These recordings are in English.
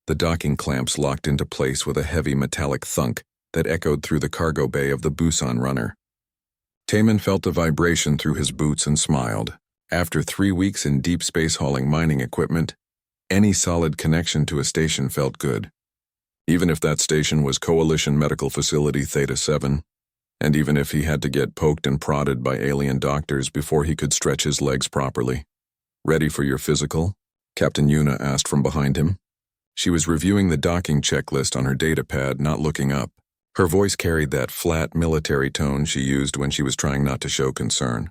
The docking clamps locked into place with a heavy metallic thunk that echoed through the cargo bay of the Busan runner. Taemin felt a vibration through his boots and smiled. After 3 weeks in deep space hauling mining equipment, any solid connection to a station felt good. Even if that station was Coalition Medical Facility Theta-7, and even if he had to get poked and prodded by alien doctors before he could stretch his legs properly. "Ready for your physical?" Captain Yuna asked from behind him. She was reviewing the docking checklist on her datapad, not looking up. Her voice carried that flat military tone she used when she was trying not to show concern.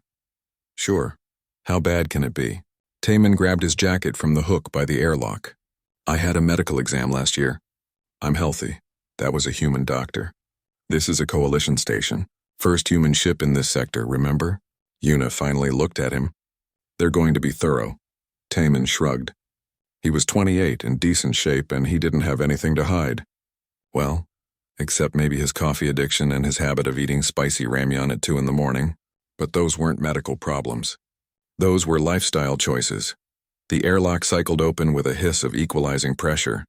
"Sure. How bad can it be?" Taemin grabbed his jacket from the hook by the airlock. "I had a medical exam last year. I'm healthy." That was a human doctor. "This is a Coalition station. First human ship in this sector, remember?" Yuna finally looked at him. "They're going to be thorough." Taemin shrugged. He was 28, in decent shape, and he didn't have anything to hide. Well, except maybe his coffee addiction and his habit of eating spicy ramyun at 2 in the morning. But those weren't medical problems. Those were lifestyle choices. The airlock cycled open with a hiss of equalizing pressure.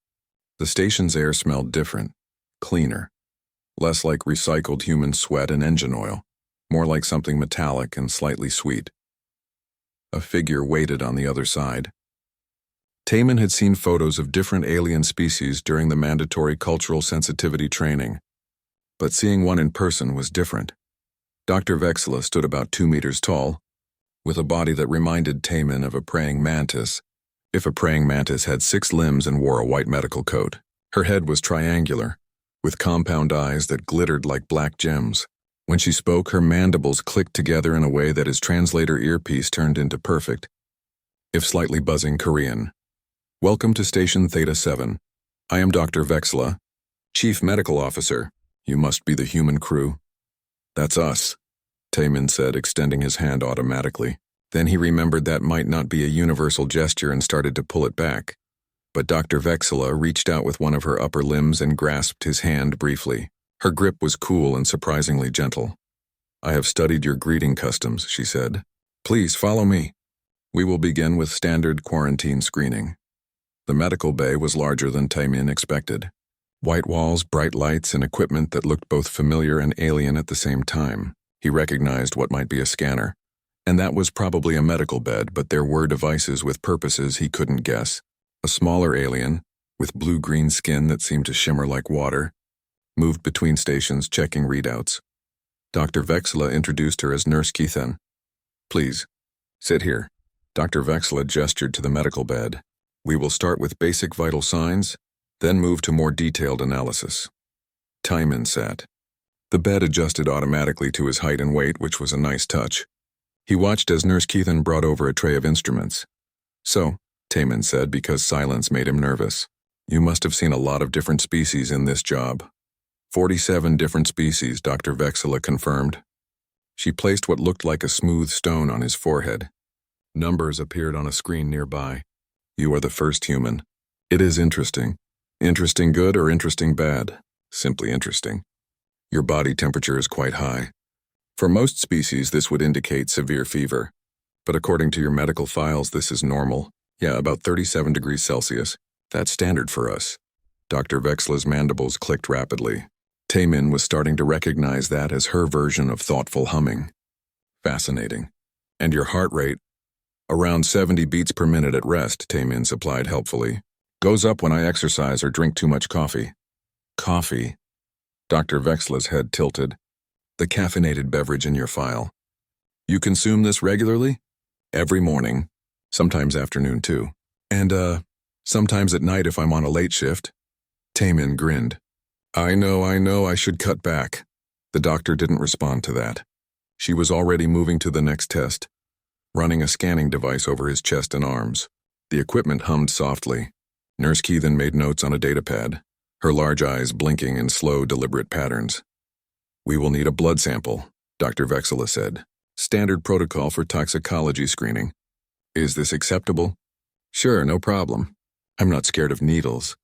The station's air smelled different, cleaner. Less like recycled human sweat and engine oil, more like something metallic and slightly sweet. A figure waited on the other side. Taemin had seen photos of different alien species during the mandatory cultural sensitivity training, but seeing one in person was different. Dr. Vexila stood about 2 meters tall, with a body that reminded Taemin of a praying mantis, if a praying mantis had 6 limbs and wore a white medical coat. Her head was triangular, with compound eyes that glittered like black gems. When she spoke, her mandibles clicked together in a way that his translator earpiece turned into perfect, if slightly buzzing Korean. "Welcome to Station Theta-7. I am Dr. Vexila, Chief Medical Officer. You must be the human crew." "That's us," Taemin said, extending his hand automatically. Then he remembered that might not be a universal gesture and started to pull it back. But Dr. Vexila reached out with one of her upper limbs and grasped his hand briefly. Her grip was cool and surprisingly gentle. "I have studied your greeting customs," she said. "Please follow me. We will begin with standard quarantine screening." The medical bay was larger than Taemin expected. White walls, bright lights, and equipment that looked both familiar and alien at the same time. He recognized what might be a scanner. And that was probably a medical bed, but there were devices with purposes he couldn't guess. A smaller alien, with blue-green skin that seemed to shimmer like water, moved between stations checking readouts. Dr. Vexila introduced her as Nurse Keithan. "Please, sit here." Dr. Vexila gestured to the medical bed. "We will start with basic vital signs, then move to more detailed analysis." Taemin sat. The bed adjusted automatically to his height and weight, which was a nice touch. He watched as Nurse Keithan brought over a tray of instruments. "So," Taemin said, because silence made him nervous, "you must have seen a lot of different species in this job." 47 different species, Dr. Vexila confirmed. She placed what looked like a smooth stone on his forehead. Numbers appeared on a screen nearby. "You are the first human. It is interesting. Interesting good or interesting bad? Simply interesting. Your body temperature is quite high. For most species, this would indicate severe fever. But according to your medical files, this is normal. Yeah, about 37 degrees Celsius. That's standard for us." Dr. Vexila's mandibles clicked rapidly. Taemin was starting to recognize that as her version of thoughtful humming. "Fascinating. And your heart rate?" "Around 70 beats per minute at rest," Taemin supplied helpfully. "Goes up when I exercise or drink too much coffee." "Coffee?" Dr. Vexila's head tilted. "The caffeinated beverage in your file. You consume this regularly?" "Every morning. Sometimes afternoon too. And, sometimes at night if I'm on a late shift." Taemin grinned. I know, I should cut back." The doctor didn't respond to that. She was already moving to the next test, running a scanning device over his chest and arms. The equipment hummed softly. Nurse Keithan made notes on a datapad, her large eyes blinking in slow, deliberate patterns. "We will need a blood sample," Dr. Vexila said. "Standard protocol for toxicology screening. Is this acceptable?" "Sure, no problem. I'm not scared of needles."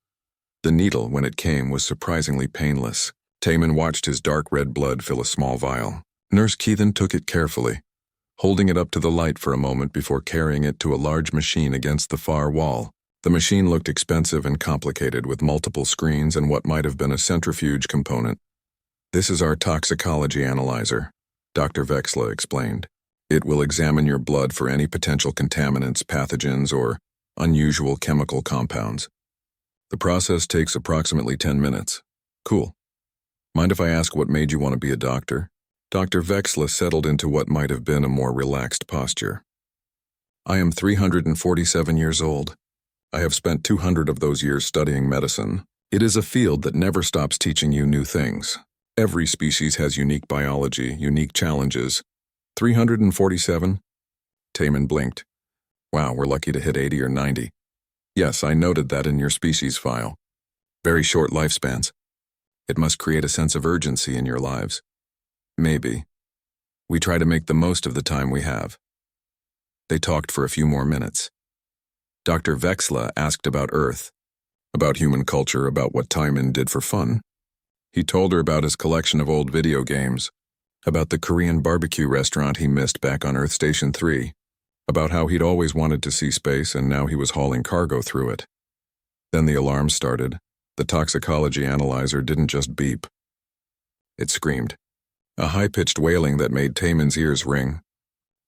The needle, when it came, was surprisingly painless. Taemin watched his dark red blood fill a small vial. Nurse Keithan took it carefully, holding it up to the light for a moment before carrying it to a large machine against the far wall. The machine looked expensive and complicated with multiple screens and what might have been a centrifuge component. "This is our toxicology analyzer," Dr. Vexla explained. "It will examine your blood for any potential contaminants, pathogens, or unusual chemical compounds. The process takes approximately 10 minutes. Cool. Mind if I ask what made you want to be a doctor?" Dr. Vexla settled into what might have been a more relaxed posture. "I am 347 years old. I have spent 200 of those years studying medicine. It is a field that never stops teaching you new things. Every species has unique biology, unique challenges." 347? Taman blinked. "Wow, we're lucky to hit 80 or 90. Yes, I noted that in your species file. Very short lifespans. It must create a sense of urgency in your lives." "Maybe. We try to make the most of the time we have." They talked for a few more minutes. Dr. Vexla asked about Earth, about human culture, about what Timon did for fun. He told her about his collection of old video games, about the Korean barbecue restaurant he missed back on Earth Station 3, about how he'd always wanted to see space and now he was hauling cargo through it. Then the alarm started. The toxicology analyzer didn't just beep. It screamed. A high-pitched wailing that made Taman's ears ring.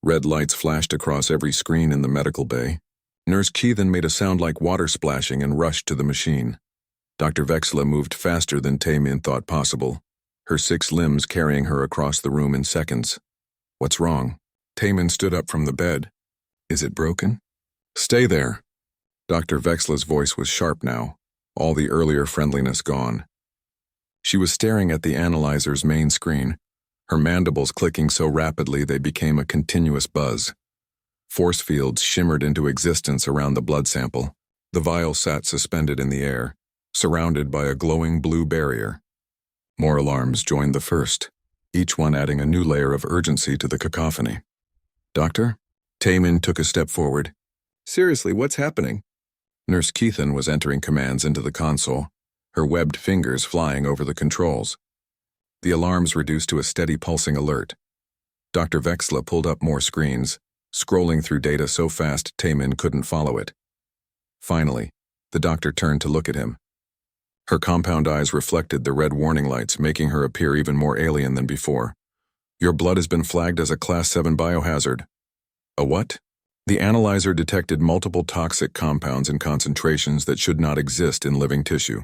Red lights flashed across every screen in the medical bay. Nurse Keithan made a sound like water splashing and rushed to the machine. Dr. Vexla moved faster than Taman thought possible, her 6 limbs carrying her across the room in seconds. "What's wrong?" Taman stood up from the bed. "Is it broken?" "Stay there." Dr. Vexla's voice was sharp now, all the earlier friendliness gone. She was staring at the analyzer's main screen, her mandibles clicking so rapidly they became a continuous buzz. Force fields shimmered into existence around the blood sample. The vial sat suspended in the air, surrounded by a glowing blue barrier. More alarms joined the first, each one adding a new layer of urgency to the cacophony. "Doctor?" Taman took a step forward. "Seriously, what's happening?" Nurse Keithan was entering commands into the console, her webbed fingers flying over the controls. The alarms reduced to a steady pulsing alert. Dr. Vexla pulled up more screens, scrolling through data so fast Taman couldn't follow it. Finally, the doctor turned to look at him. Her compound eyes reflected the red warning lights, making her appear even more alien than before. "Your blood has been flagged as a Class 7 biohazard." "A what?" The analyzer detected multiple toxic compounds in concentrations that should not exist in living tissue.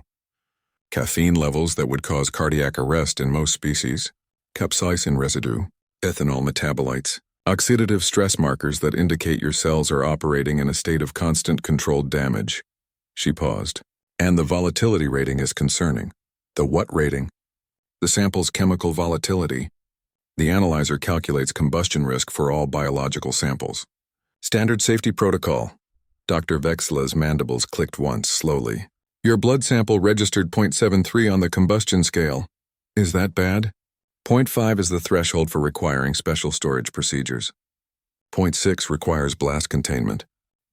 Caffeine levels that would cause cardiac arrest in most species, capsaicin residue, ethanol metabolites, oxidative stress markers that indicate your cells are operating in a state of constant controlled damage. She paused. "And the volatility rating is concerning." "The what rating?" "The sample's chemical volatility. The analyzer calculates combustion risk for all biological samples." "Standard safety protocol." Dr. Vexla's mandibles clicked once, slowly. "Your blood sample registered 0.73 on the combustion scale. Is that bad?" 0.5 is the threshold for requiring special storage procedures. 0.6 requires blast containment.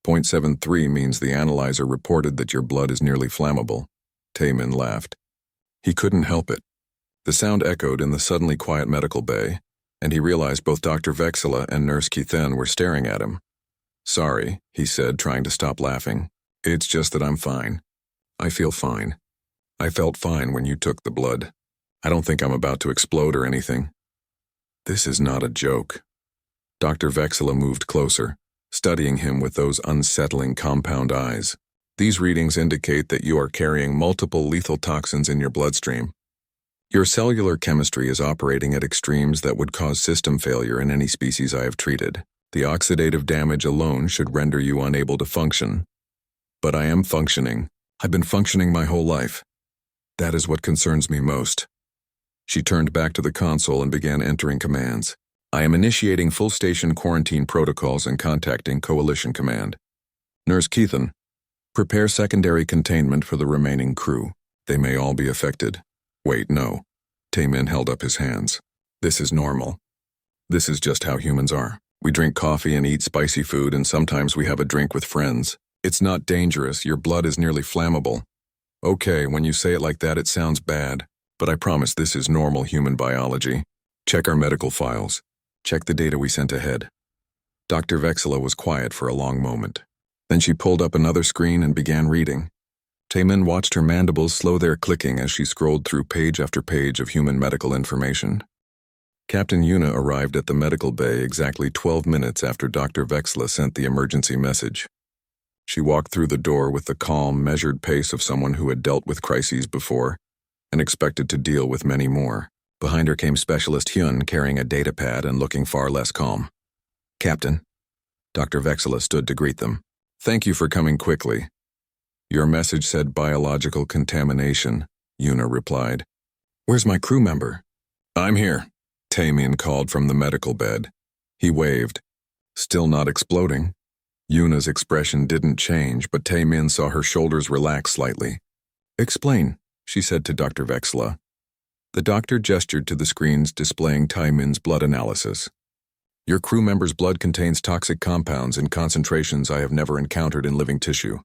0.73 means the analyzer reported that your blood is nearly flammable. Taman laughed. He couldn't help it. The sound echoed in the suddenly quiet medical bay, and he realized both Dr. Vexla and Nurse Keithan were staring at him. "Sorry," he said, trying to stop laughing. "It's just that I'm fine. I feel fine. I felt fine when you took the blood. I don't think I'm about to explode or anything." "This is not a joke." Dr. Vexla moved closer, studying him with those unsettling compound eyes. "These readings indicate that you are carrying multiple lethal toxins in your bloodstream. Your cellular chemistry is operating at extremes that would cause system failure in any species I have treated. The oxidative damage alone should render you unable to function. But I am functioning. I've been functioning my whole life. That is what concerns me most." She turned back to the console and began entering commands. "I am initiating full station quarantine protocols and contacting Coalition Command. Nurse Keithan, prepare secondary containment for the remaining crew. They may all be affected." "Wait, no." Taman held up his hands. "This is normal. This is just how humans are. We drink coffee and eat spicy food, and sometimes we have a drink with friends. It's not dangerous. Your blood is nearly flammable." "Okay, when you say it like that, it sounds bad. But I promise this is normal human biology. Check our medical files. Check the data we sent ahead." Dr. Vexla was quiet for a long moment. Then she pulled up another screen and began reading. Taemin watched her mandibles slow their clicking as she scrolled through page after page of human medical information. Captain Yuna arrived at the medical bay exactly 12 minutes after Dr. Vexla sent the emergency message. She walked through the door with the calm, measured pace of someone who had dealt with crises before and expected to deal with many more. Behind her came Specialist Hyun carrying a datapad and looking far less calm. "Captain." Dr. Vexla stood to greet them. "Thank you for coming quickly." "Your message said biological contamination," Yuna replied. "Where's my crew member?" "I'm here," Taemin called from the medical bed. He waved. "Still not exploding?" Yuna's expression didn't change, but Taemin saw her shoulders relax slightly. "Explain," she said to Dr. Vexla. The doctor gestured to the screens displaying Taemin's blood analysis. "Your crew member's blood contains toxic compounds in concentrations I have never encountered in living tissue.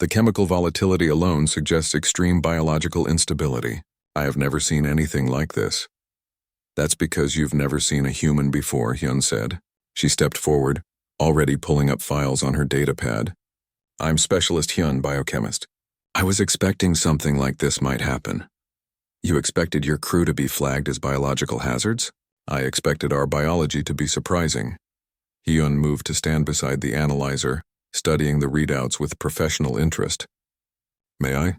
The chemical volatility alone suggests extreme biological instability. I have never seen anything like this." "That's because you've never seen a human before," Hyun said. She stepped forward, already pulling up files on her datapad. "I'm Specialist Hyun, biochemist. I was expecting something like this might happen." "You expected your crew to be flagged as biological hazards?" "I expected our biology to be surprising." Hyun moved to stand beside the analyzer, studying the readouts with professional interest. "May I?"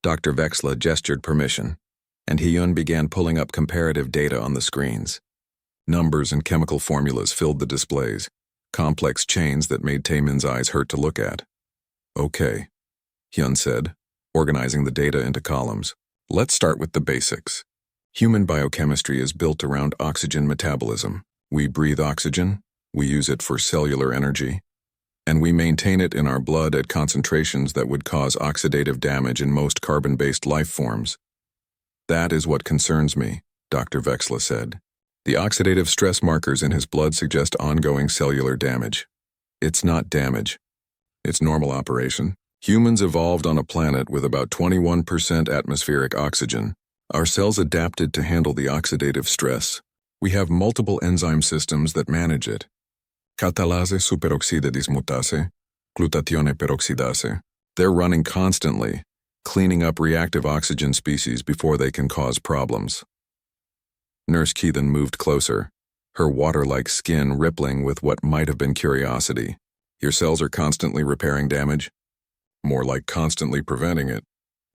Dr. Vexla gestured permission, and Hyun began pulling up comparative data on the screens. Numbers and chemical formulas filled the displays, complex chains that made Taemin's eyes hurt to look at. "Okay," Hyun said, organizing the data into columns. "Let's start with the basics. Human biochemistry is built around oxygen metabolism. We breathe oxygen, we use it for cellular energy, and we maintain it in our blood at concentrations that would cause oxidative damage in most carbon-based life forms. That is what concerns me," Dr. Vexla said. "The oxidative stress markers in his blood suggest ongoing cellular damage. It's not damage. It's normal operation. Humans evolved on a planet with about 21% atmospheric oxygen. Our cells adapted to handle the oxidative stress. We have multiple enzyme systems that manage it. Catalase superoxida dismutase, glutatione peroxidase. They're running constantly, cleaning up reactive oxygen species before they can cause problems." Nurse Keithan moved closer, her water-like skin rippling with what might have been curiosity. "Your cells are constantly repairing damage?" "More like constantly preventing it.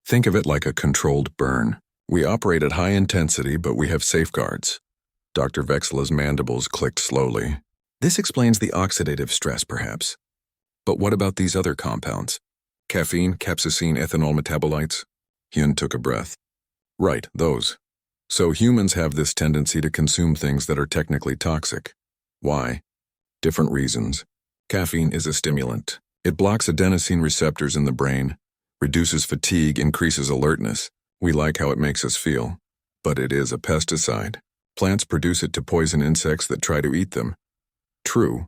Think of it like a controlled burn. We operate at high intensity, but we have safeguards." Dr. Vexla's mandibles clicked slowly. "This explains the oxidative stress, perhaps. But what about these other compounds? Caffeine, capsaicin, ethanol metabolites?" Hyun took a breath. "Right, those. So humans have this tendency to consume things that are technically toxic. Why? Different reasons. Caffeine is a stimulant. It blocks adenosine receptors in the brain, reduces fatigue, increases alertness. We like how it makes us feel. But it is a pesticide. Plants produce it to poison insects that try to eat them. True.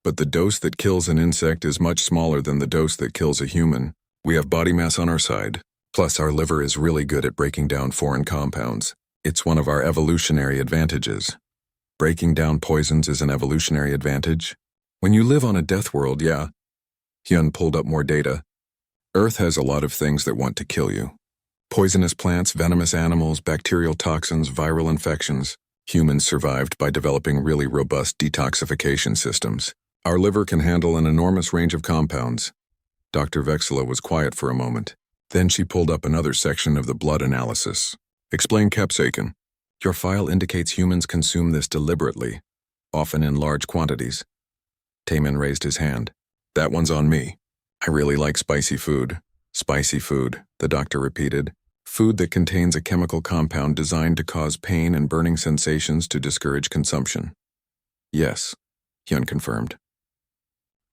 But the dose that kills an insect is much smaller than the dose that kills a human. We have body mass on our side. Plus, our liver is really good at breaking down foreign compounds. It's one of our evolutionary advantages. Breaking down poisons is an evolutionary advantage. When you live on a death world, yeah." Hyun pulled up more data. "Earth has a lot of things that want to kill you. Poisonous plants, venomous animals, bacterial toxins, viral infections. Humans survived by developing really robust detoxification systems. Our liver can handle an enormous range of compounds." Dr. Vexla was quiet for a moment. Then she pulled up another section of the blood analysis. "Explain capsaicin." "Your file indicates humans consume this deliberately, often in large quantities." Taemin raised his hand. "That one's on me. I really like spicy food." "Spicy food," the doctor repeated. "Food that contains a chemical compound designed to cause pain and burning sensations to discourage consumption." "Yes," Hyun confirmed.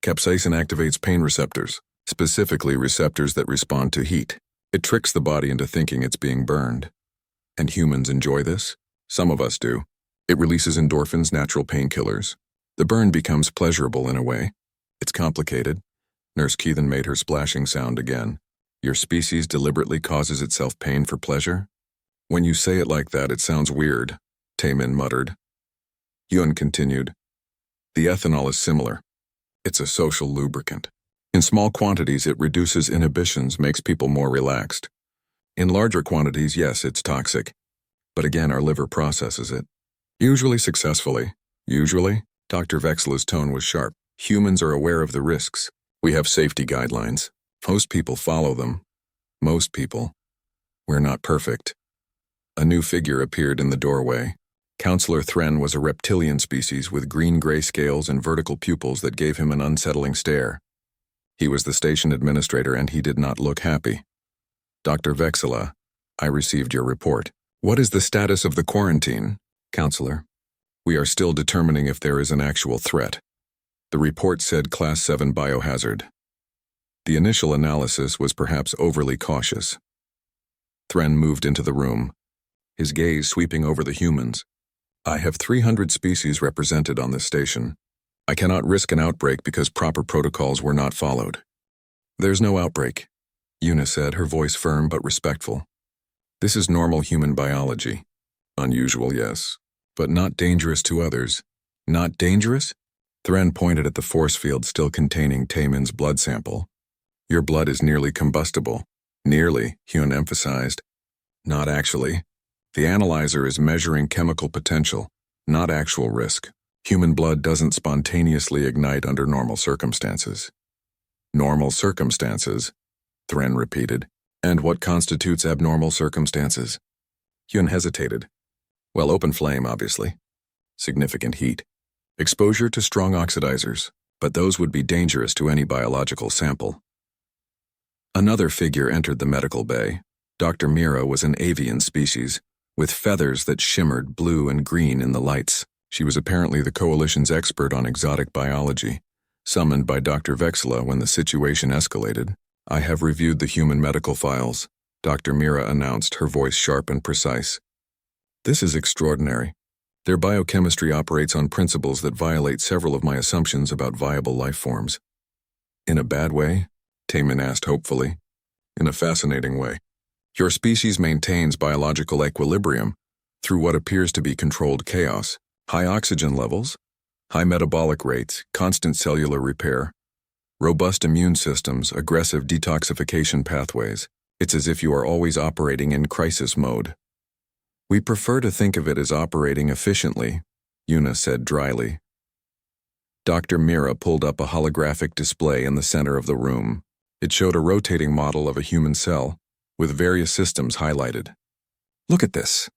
"Capsaicin activates pain receptors, specifically receptors that respond to heat. It tricks the body into thinking it's being burned. And humans enjoy this? Some of us do. It releases endorphins, natural painkillers. The burn becomes pleasurable in a way. It's complicated." Nurse Keithan made her splashing sound again. "Your species deliberately causes itself pain for pleasure?" "When you say it like that, it sounds weird," Taemin muttered. Hyun continued. "The ethanol is similar. It's a social lubricant. In small quantities, it reduces inhibitions, makes people more relaxed. In larger quantities, yes, it's toxic. But again, our liver processes it. Usually successfully. Usually? Dr. Vexela's tone was sharp. Humans are aware of the risks. We have safety guidelines. Most people follow them. Most people. We're not perfect. A new figure appeared in the doorway. Counselor Thren was a reptilian species with green-gray scales and vertical pupils that gave him an unsettling stare. He was the station administrator and he did not look happy. Dr. Vexela, I received your report. What is the status of the quarantine, Counselor? We are still determining if there is an actual threat. The report said Class 7 biohazard. The initial analysis was perhaps overly cautious. Thren moved into the room, his gaze sweeping over the humans. I have 300 species represented on this station. I cannot risk an outbreak because proper protocols were not followed. There's no outbreak, Una said, her voice firm but respectful. This is normal human biology. Unusual, yes, but not dangerous to others. Not dangerous? Thren pointed at the force field still containing Taemin's blood sample. Your blood is nearly combustible. Nearly, Hyun emphasized. Not actually. The analyzer is measuring chemical potential, not actual risk. Human blood doesn't spontaneously ignite under normal circumstances. Normal circumstances, Thren repeated. And what constitutes abnormal circumstances? Hyun hesitated. Well, open flame, obviously. Significant heat. Exposure to strong oxidizers, but those would be dangerous to any biological sample. Another figure entered the medical bay. Dr. Mira was an avian species, with feathers that shimmered blue and green in the lights. She was apparently the coalition's expert on exotic biology, summoned by Dr. Vexela when the situation escalated. I have reviewed the human medical files, Dr. Mira announced, her voice sharp and precise. This is extraordinary. Their biochemistry operates on principles that violate several of my assumptions about viable life forms. In a bad way? Taemin asked hopefully. In a fascinating way. Your species maintains biological equilibrium through what appears to be controlled chaos. High oxygen levels, high metabolic rates, constant cellular repair, robust immune systems, aggressive detoxification pathways. It's as if you are always operating in crisis mode. We prefer to think of it as operating efficiently, Una said dryly. Dr. Mira pulled up a holographic display in the center of the room. It showed a rotating model of a human cell, with various systems highlighted. Look at this.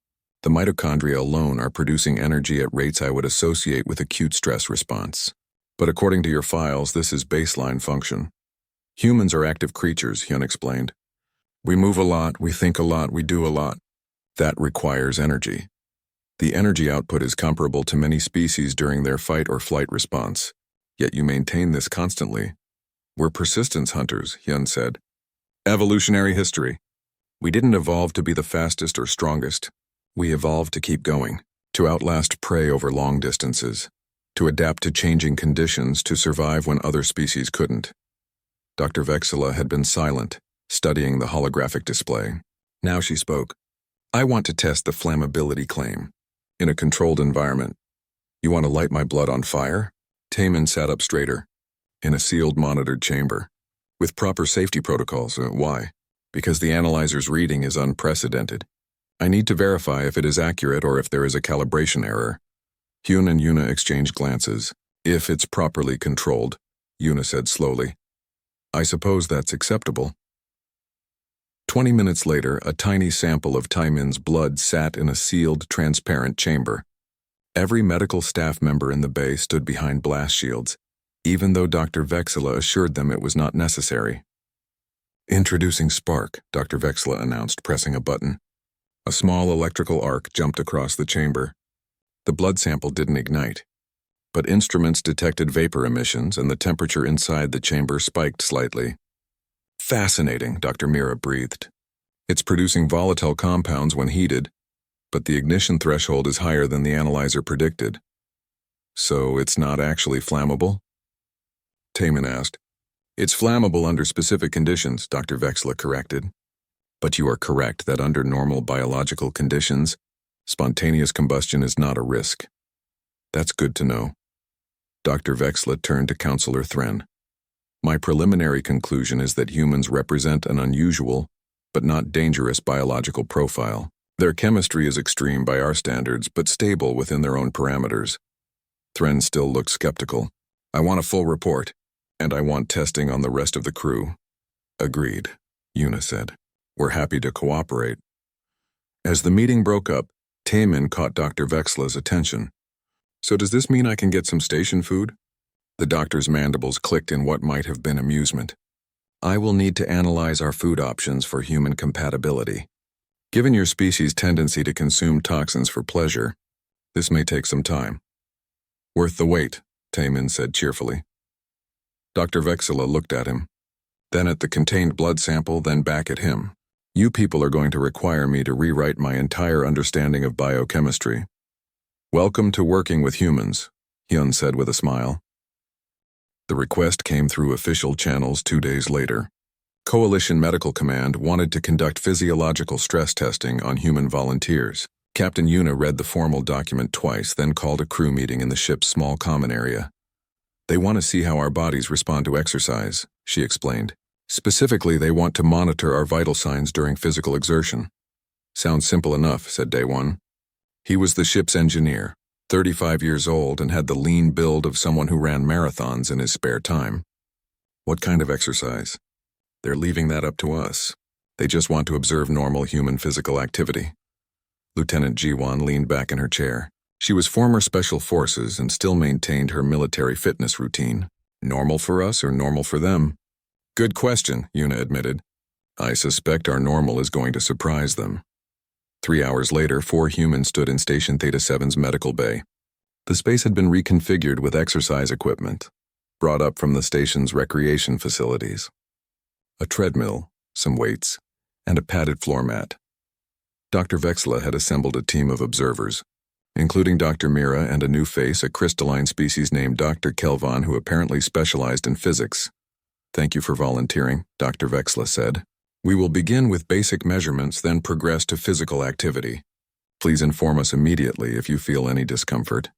The mitochondria alone are producing energy at rates I would associate with acute stress response. But according to your files, this is baseline function. Humans are active creatures, Hyun explained. We move a lot, we think a lot, we do a lot. That requires energy. The energy output is comparable to many species during their fight or flight response. Yet you maintain this constantly. We're persistence hunters, Hyun said. Evolutionary history. We didn't evolve to be the fastest or strongest. We evolved to keep going, to outlast prey over long distances, to adapt to changing conditions, to survive when other species couldn't. Dr. Vexela had been silent, studying the holographic display. Now she spoke. I want to test the flammability claim. In a controlled environment. You want to light my blood on fire? Taemin sat up straighter. In a sealed, monitored chamber. With proper safety protocols. Why? Because the analyzer's reading is unprecedented. I need to verify if it is accurate or if there is a calibration error. Hyun and Una exchanged glances. If it's properly controlled, Una said slowly. I suppose that's acceptable. 20 minutes later, a tiny sample of Taemin's blood sat in a sealed, transparent chamber. Every medical staff member in the bay stood behind blast shields, even though Dr. Vexela assured them it was not necessary. Introducing Spark, Dr. Vexela announced, pressing a button. A small electrical arc jumped across the chamber. The blood sample didn't ignite, but instruments detected vapor emissions and the temperature inside the chamber spiked slightly. Fascinating, Dr. Mira breathed. It's producing volatile compounds when heated, but the ignition threshold is higher than the analyzer predicted. So it's not actually flammable? Taemin asked. It's flammable under specific conditions, Dr. Vexela corrected. But you are correct that under normal biological conditions, spontaneous combustion is not a risk. That's good to know. Dr. Vexela turned to Counselor Thren. My preliminary conclusion is that humans represent an unusual, but not dangerous biological profile. Their chemistry is extreme by our standards, but stable within their own parameters. Thren still looked skeptical. I want a full report, and I want testing on the rest of the crew. Agreed, Una said. We're happy to cooperate. As the meeting broke up, Taemin caught Dr. Vexla's attention. So does this mean I can get some station food? The doctor's mandibles clicked in what might have been amusement. I will need to analyze our food options for human compatibility. Given your species' tendency to consume toxins for pleasure, this may take some time. Worth the wait, Taemin said cheerfully. Dr. Vexla looked at him, then at the contained blood sample, then back at him. You people are going to require me to rewrite my entire understanding of biochemistry. Welcome to working with humans, Hyun said with a smile. The request came through official channels 2 days later. Coalition Medical Command wanted to conduct physiological stress testing on human volunteers. Captain Una read the formal document twice, then called a crew meeting in the ship's small common area. They want to see how our bodies respond to exercise, she explained. Specifically, they want to monitor our vital signs during physical exertion. Sounds simple enough, said Day One. He was the ship's engineer, 35 years old, and had the lean build of someone who ran marathons in his spare time. What kind of exercise? They're leaving that up to us. They just want to observe normal human physical activity. Lieutenant Ji-won leaned back in her chair. She was former Special Forces and still maintained her military fitness routine. Normal for us or normal for them? Good question, Una admitted. I suspect our normal is going to surprise them. 3 hours later, 4 humans stood in Station Theta 7's medical bay. The space had been reconfigured with exercise equipment, brought up from the station's recreation facilities. A treadmill, some weights, and a padded floor mat. Dr. Vexla had assembled a team of observers, including Dr. Mira and a new face, a crystalline species named Dr. Kelvan, who apparently specialized in physics. Thank you for volunteering, Dr. Vexla said. We will begin with basic measurements, then progress to physical activity. Please inform us immediately if you feel any discomfort.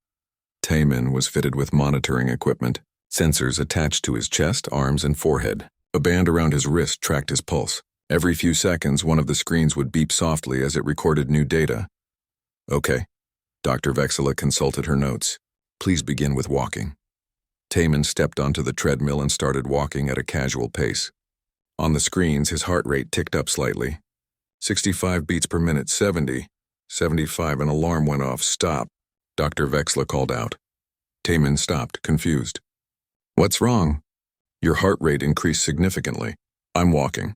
Taemin was fitted with monitoring equipment, sensors attached to his chest, arms, and forehead. A band around his wrist tracked his pulse. Every few seconds, one of the screens would beep softly as it recorded new data. Okay. Dr. Vexla consulted her notes. Please begin with walking. Taemin stepped onto the treadmill and started walking at a casual pace. On the screens, his heart rate ticked up slightly. 65 beats per minute, 70, 75, an alarm went off. Stop, Dr. Vexla called out. Taemin stopped, confused. What's wrong? Your heart rate increased significantly. I'm walking.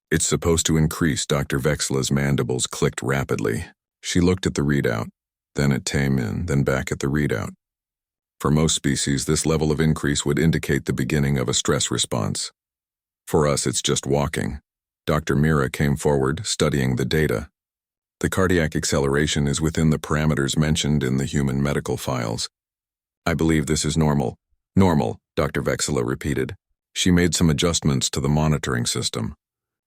It's supposed to increase. Dr. Vexla's mandibles clicked rapidly. She looked at the readout, then at Taemin, then back at the readout. For most species, this level of increase would indicate the beginning of a stress response. For us, it's just walking. Dr. Mira came forward, studying the data. The cardiac acceleration is within the parameters mentioned in the human medical files. I believe this is normal. Normal, Dr. Vexla repeated. She made some adjustments to the monitoring system.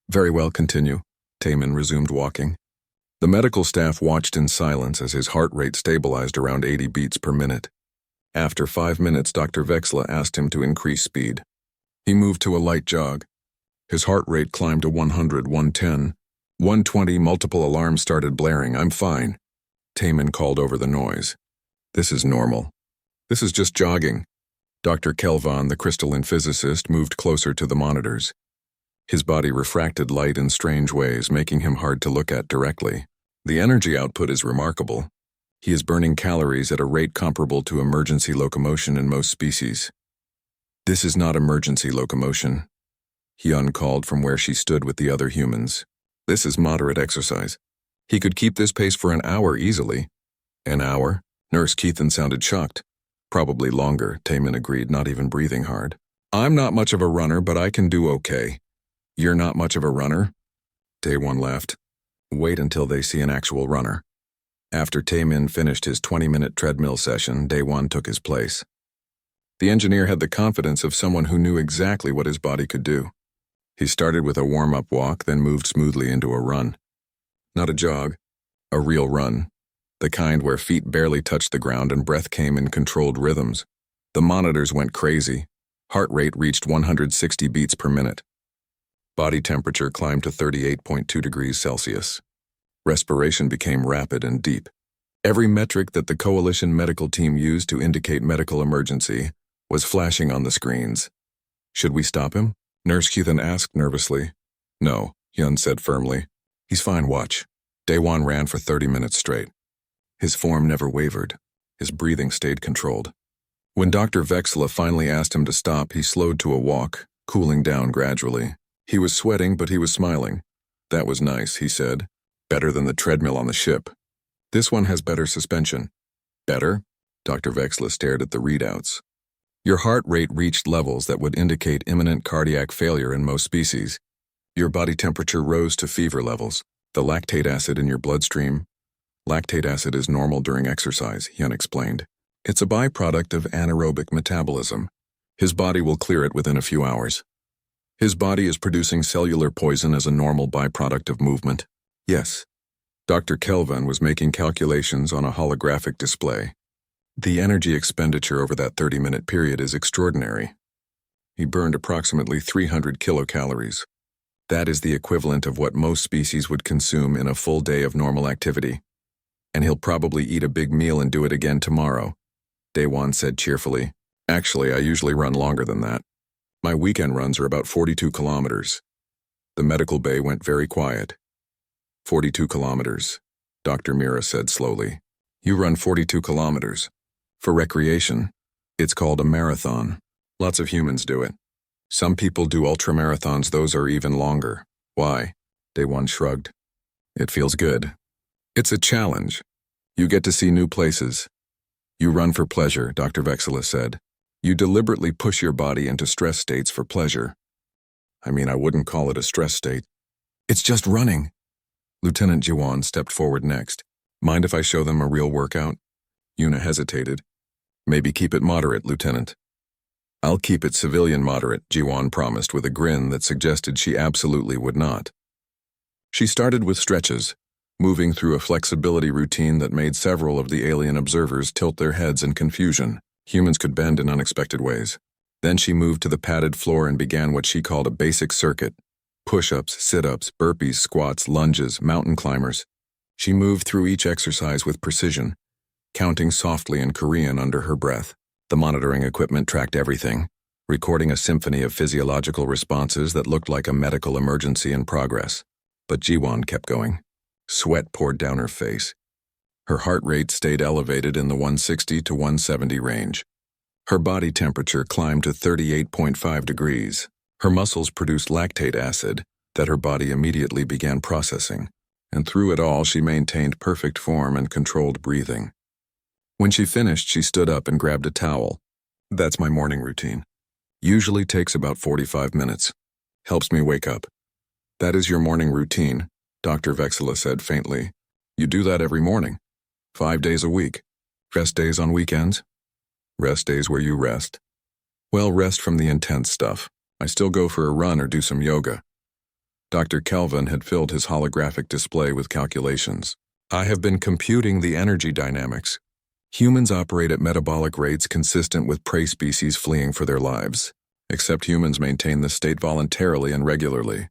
Very well, continue. Taemin resumed walking. The medical staff watched in silence as his heart rate stabilized around 80 beats per minute. After 5 minutes, Dr. Vexla asked him to increase speed. He moved to a light jog. His heart rate climbed to 100, 110. 120, multiple alarms started blaring. I'm fine. Taemin called over the noise. This is normal. This is just jogging. Dr. Kelvan, the crystalline physicist, moved closer to the monitors. His body refracted light in strange ways, making him hard to look at directly. The energy output is remarkable. He is burning calories at a rate comparable to emergency locomotion in most species. This is not emergency locomotion. Hyun called from where she stood with the other humans. This is moderate exercise. He could keep this pace for an hour easily. An hour? Nurse Keithan sounded shocked. Probably longer, Taemin agreed, not even breathing hard. I'm not much of a runner, but I can do okay. You're not much of a runner? Day One laughed. Wait until they see an actual runner. After Taemin finished his 20-minute treadmill session, Day One took his place. The engineer had the confidence of someone who knew exactly what his body could do. He started with a warm-up walk, then moved smoothly into a run. Not a jog, a real run. The kind where feet barely touched the ground and breath came in controlled rhythms. The monitors went crazy. Heart rate reached 160 beats per minute. Body temperature climbed to 38.2 degrees Celsius. Respiration became rapid and deep. Every metric that the coalition medical team used to indicate medical emergency was flashing on the screens. Should we stop him? Nurse Keithan asked nervously. No, Hyun said firmly. He's fine, watch. Daewon ran for 30 minutes straight. His form never wavered. His breathing stayed controlled. When Dr. Vexla finally asked him to stop, he slowed to a walk, cooling down gradually. He was sweating, but he was smiling. That was nice, he said. Better than the treadmill on the ship. This one has better suspension. Better? Dr. Vexla stared at the readouts. Your heart rate reached levels that would indicate imminent cardiac failure in most species. Your body temperature rose to fever levels. The lactate acid in your bloodstream. Lactate acid is normal during exercise, Hyun explained. It's a byproduct of anaerobic metabolism. His body will clear it within a few hours. His body is producing cellular poison as a normal byproduct of movement. Yes. Dr. Kelvin was making calculations on a holographic display. The energy expenditure over that 30-minute period is extraordinary. He burned approximately 300 kilocalories. That is the equivalent of what most species would consume in a full day of normal activity. And he'll probably eat a big meal and do it again tomorrow, Daewon said cheerfully. Actually, I usually run longer than that. My weekend runs are about 42 kilometers. The medical bay went very quiet. 42 kilometers, Dr. Mira said slowly. You run 42 kilometers. For recreation, it's called a marathon. Lots of humans do it. Some people do ultramarathons, those are even longer. Why? Daewon shrugged. It feels good. It's a challenge. You get to see new places. You run for pleasure, Dr. Vexla said. You deliberately push your body into stress states for pleasure. I mean, I wouldn't call it a stress state. It's just running. Lieutenant Jiwon stepped forward next. Mind if I show them a real workout? Yuna hesitated. Maybe keep it moderate, Lieutenant. I'll keep it civilian moderate, Jiwon promised with a grin that suggested she absolutely would not. She started with stretches, moving through a flexibility routine that made several of the alien observers tilt their heads in confusion. Humans could bend in unexpected ways. Then she moved to the padded floor and began what she called a basic circuit. Push-ups, sit-ups, burpees, squats, lunges, mountain climbers. She moved through each exercise with precision, counting softly in Korean under her breath. The monitoring equipment tracked everything, recording a symphony of physiological responses that looked like a medical emergency in progress. But Jiwon kept going. Sweat poured down her face. Her heart rate stayed elevated in the 160 to 170 range. Her body temperature climbed to 38.5 degrees. Her muscles produced lactate acid that her body immediately began processing, and through it all she maintained perfect form and controlled breathing. When she finished, she stood up and grabbed a towel. That's my morning routine. Usually takes about 45 minutes. Helps me wake up. That is your morning routine, Dr. Vexla said faintly. You do that every morning. 5 days a week. Rest days on weekends? Rest days where you rest. Well, rest from the intense stuff. I still go for a run or do some yoga. Dr. Kelvin had filled his holographic display with calculations. I have been computing the energy dynamics. Humans operate at metabolic rates consistent with prey species fleeing for their lives, except humans maintain this state voluntarily and regularly.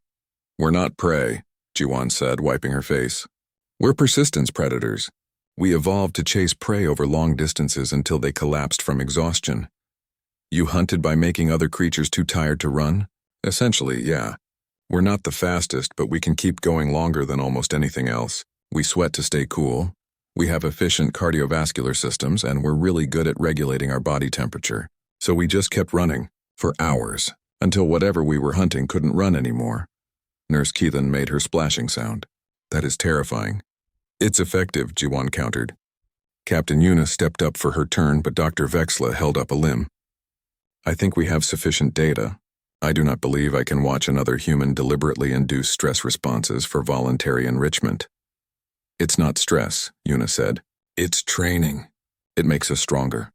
We're not prey, Jiwon said, wiping her face. We're persistence predators. We evolved to chase prey over long distances until they collapsed from exhaustion. You hunted by making other creatures too tired to run? Essentially, yeah. We're not the fastest, but we can keep going longer than almost anything else. We sweat to stay cool. We have efficient cardiovascular systems, and we're really good at regulating our body temperature. So we just kept running, for hours, until whatever we were hunting couldn't run anymore. Nurse Keithan made her splashing sound. That is terrifying. It's effective, Jiwon countered. Captain Yuna stepped up for her turn, but Dr. Vexla held up a limb. I think we have sufficient data. I do not believe I can watch another human deliberately induce stress responses for voluntary enrichment. It's not stress, Yuna said. It's training. It makes us stronger.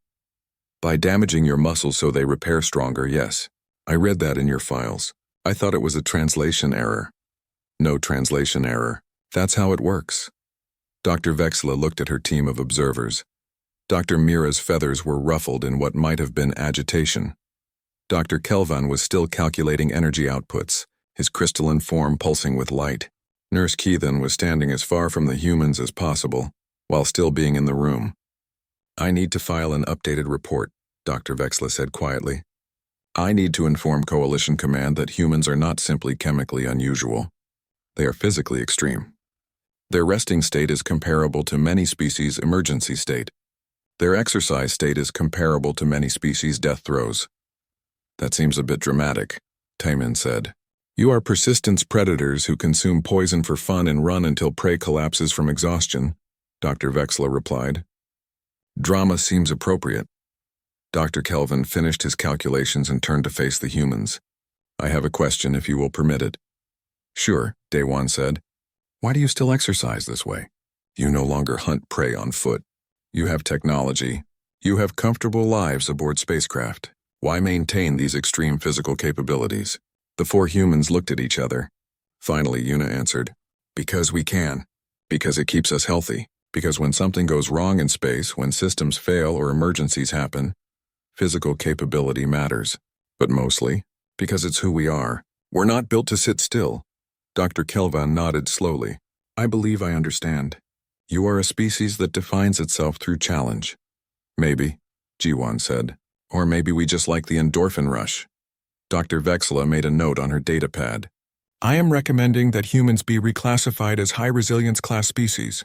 By damaging your muscles so they repair stronger, yes. I read that in your files. I thought it was a translation error. No translation error. That's how it works. Dr. Vexla looked at her team of observers. Dr. Mira's feathers were ruffled in what might have been agitation. Dr. Kelvan was still calculating energy outputs, his crystalline form pulsing with light. Nurse Keithan was standing as far from the humans as possible, while still being in the room. "I need to file an updated report," Dr. Vexla said quietly. "I need to inform Coalition Command that humans are not simply chemically unusual. They are physically extreme. Their resting state is comparable to many species' emergency state. Their exercise state is comparable to many species' death throes." "That seems a bit dramatic," Taemin said. "You are persistence predators who consume poison for fun and run until prey collapses from exhaustion," Dr. Vexla replied. "Drama seems appropriate." Dr. Kelvin finished his calculations and turned to face the humans. "I have a question, if you will permit it." "Sure," Daewon said. "Why do you still exercise this way? You no longer hunt prey on foot. You have technology. You have comfortable lives aboard spacecraft. Why maintain these extreme physical capabilities?" The four humans looked at each other. Finally, Yuna answered, "Because we can. Because it keeps us healthy. Because when something goes wrong in space, when systems fail or emergencies happen, physical capability matters. But mostly, because it's who we are. We're not built to sit still." Dr. Kelvan nodded slowly. "I believe I understand. You are a species that defines itself through challenge." "Maybe," Jiwon said. "Or maybe we just like the endorphin rush." Dr. Vexla made a note on her datapad. "I am recommending that humans be reclassified as high-resilience class species.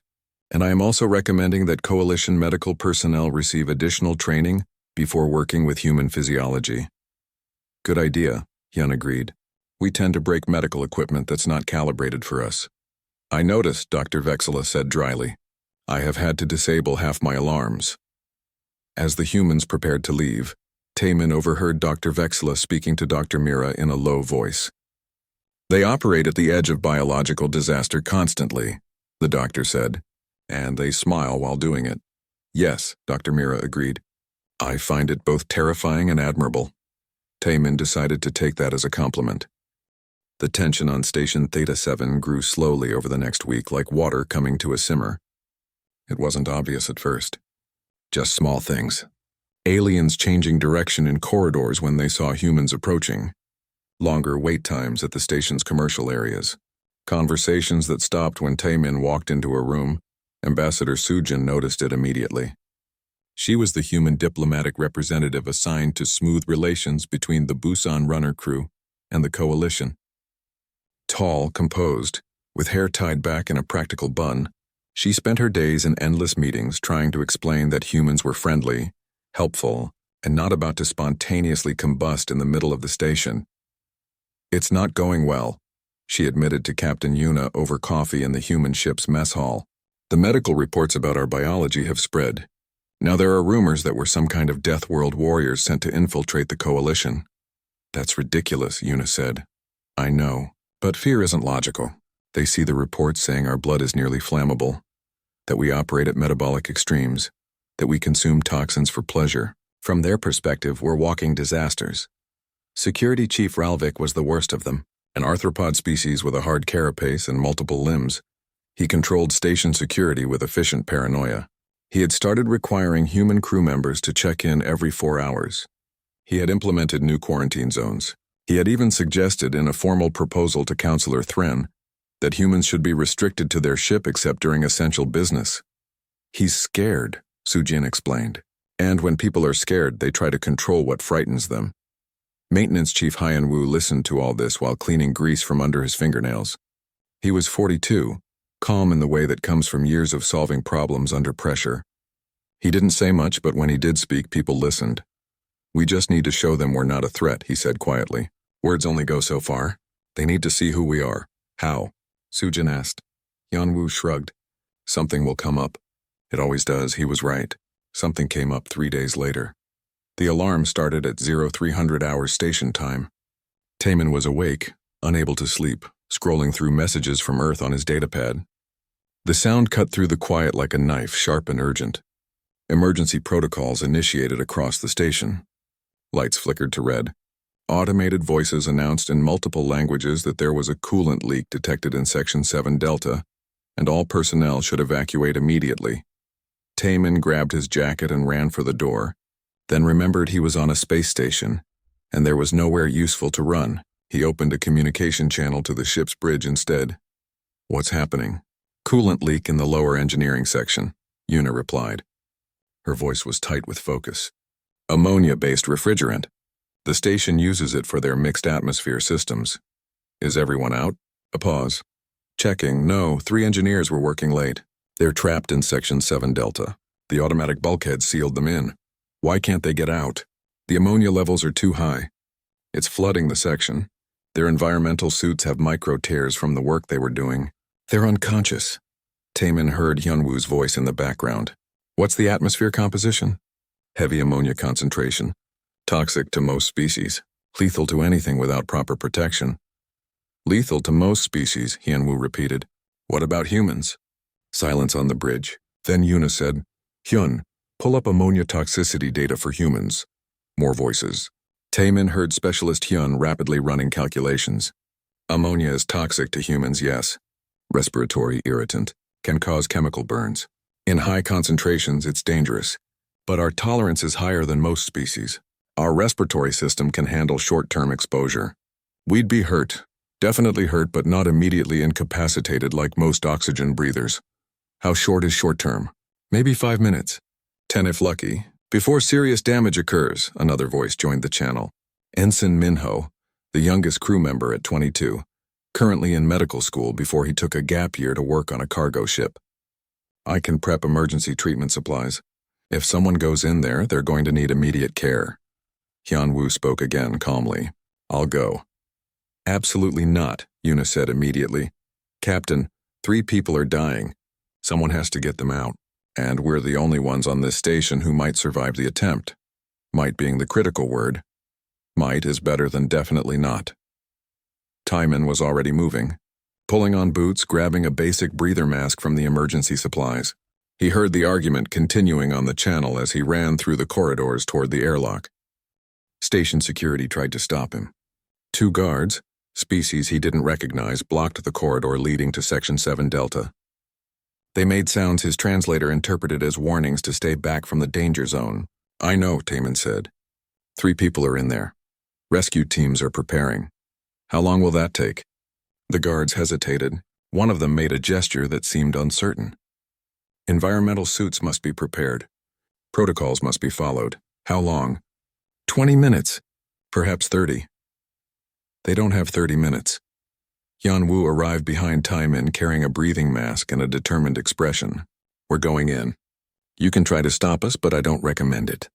And I am also recommending that Coalition medical personnel receive additional training before working with human physiology." "Good idea," Hyun agreed. "We tend to break medical equipment that's not calibrated for us." "I noticed," Dr. Vexla said dryly. "I have had to disable half my alarms." As the humans prepared to leave, Taemin overheard Dr. Vexla speaking to Dr. Mira in a low voice. "They operate at the edge of biological disaster constantly," the doctor said, "and they smile while doing it." "Yes," Dr. Mira agreed. "I find it both terrifying and admirable." Taemin decided to take that as a compliment. The tension on Station Theta 7 grew slowly over the next week like water coming to a simmer. It wasn't obvious at first. Just small things. Aliens changing direction in corridors when they saw humans approaching. Longer wait times at the station's commercial areas. Conversations that stopped when Taemin walked into a room. Ambassador Sujin noticed it immediately. She was the human diplomatic representative assigned to smooth relations between the Busan runner crew and the Coalition. Tall, composed, with hair tied back in a practical bun, she spent her days in endless meetings trying to explain that humans were friendly, helpful, and not about to spontaneously combust in the middle of the station. "It's not going well," she admitted to Captain Yuna over coffee in the human ship's mess hall. "The medical reports about our biology have spread. Now there are rumors that we're some kind of Death World warriors sent to infiltrate the Coalition." "That's ridiculous," Yuna said. "I know, but fear isn't logical. They see the reports saying our blood is nearly flammable, that we operate at metabolic extremes, that we consume toxins for pleasure. From their perspective, we're walking disasters. Security Chief Ralvik was the worst of them, an arthropod species with a hard carapace and multiple limbs. He controlled station security with efficient paranoia. He had started requiring human crew members to check in every 4 hours. He had implemented new quarantine zones. He had even suggested in a formal proposal to Councillor Thren that humans should be restricted to their ship except during essential business. "He's scared," Sujin explained. "And when people are scared, they try to control what frightens them." Maintenance Chief Hyan Wu listened to all this while cleaning grease from under his fingernails. He was 42, calm in the way that comes from years of solving problems under pressure. He didn't say much, but when he did speak, people listened. "We just need to show them we're not a threat," he said quietly. "Words only go so far. They need to see who we are." "How?" Sujin asked. Yanwu shrugged. "Something will come up." It always does, he was right. Something came up 3 days later. The alarm started at 0300 hours station time. Taemin was awake, unable to sleep, scrolling through messages from Earth on his datapad. The sound cut through the quiet like a knife, sharp and urgent. Emergency protocols initiated across the station. Lights flickered to red. Automated voices announced in multiple languages that there was a coolant leak detected in Section 7 Delta, and all personnel should evacuate immediately. Taemin grabbed his jacket and ran for the door, then remembered he was on a space station, and there was nowhere useful to run. He opened a communication channel to the ship's bridge instead. What's happening? Coolant leak in the lower engineering section, Una replied. Her voice was tight with focus. Ammonia-based refrigerant. The station uses it for their mixed atmosphere systems. Is everyone out? A pause. Checking. No, 3 engineers were working late. They're trapped in Section 7 Delta. The automatic bulkhead sealed them in. Why can't they get out? The ammonia levels are too high. It's flooding the section. Their environmental suits have micro tears from the work they were doing. They're unconscious. Taemin heard Hyunwoo's voice in the background. What's the atmosphere composition? Heavy ammonia concentration. Toxic to most species. Lethal to anything without proper protection. Lethal to most species, Hyunwoo repeated. What about humans? Silence on the bridge. Then Yuna said, Hyun, pull up ammonia toxicity data for humans. More voices. Taemin heard Specialist Hyun rapidly running calculations. Ammonia is toxic to humans, yes. Respiratory irritant. Can cause chemical burns. In high concentrations, it's dangerous. But our tolerance is higher than most species. Our respiratory system can handle short-term exposure. We'd be hurt. Definitely hurt, but not immediately incapacitated like most oxygen breathers. How short is short-term? Maybe 5 minutes. 10 if lucky. Before serious damage occurs, another voice joined the channel. Ensign Minho, the youngest crew member at 22, currently in medical school before he took a gap year to work on a cargo ship. I can prep emergency treatment supplies. If someone goes in there, they're going to need immediate care. Hyunwoo spoke again calmly. I'll go. Absolutely not, Yuna said immediately. Captain, 3 people are dying. Someone has to get them out. And we're the only ones on this station who might survive the attempt. Might being the critical word. Might is better than definitely not. Taemin was already moving, pulling on boots, grabbing a basic breather mask from the emergency supplies. He heard the argument continuing on the channel as he ran through the corridors toward the airlock. Station security tried to stop him. 2 guards, species he didn't recognize, blocked the corridor leading to Section 7 Delta. They made sounds his translator interpreted as warnings to stay back from the danger zone. I know, Taemin said. 3 people are in there. Rescue teams are preparing. How long will that take? The guards hesitated. One of them made a gesture that seemed uncertain. Environmental suits must be prepared. Protocols must be followed. How long? 20 minutes. Perhaps 30. They don't have 30 minutes. Hyunwoo arrived behind Taemin carrying a breathing mask and a determined expression. We're going in. You can try to stop us, but I don't recommend it.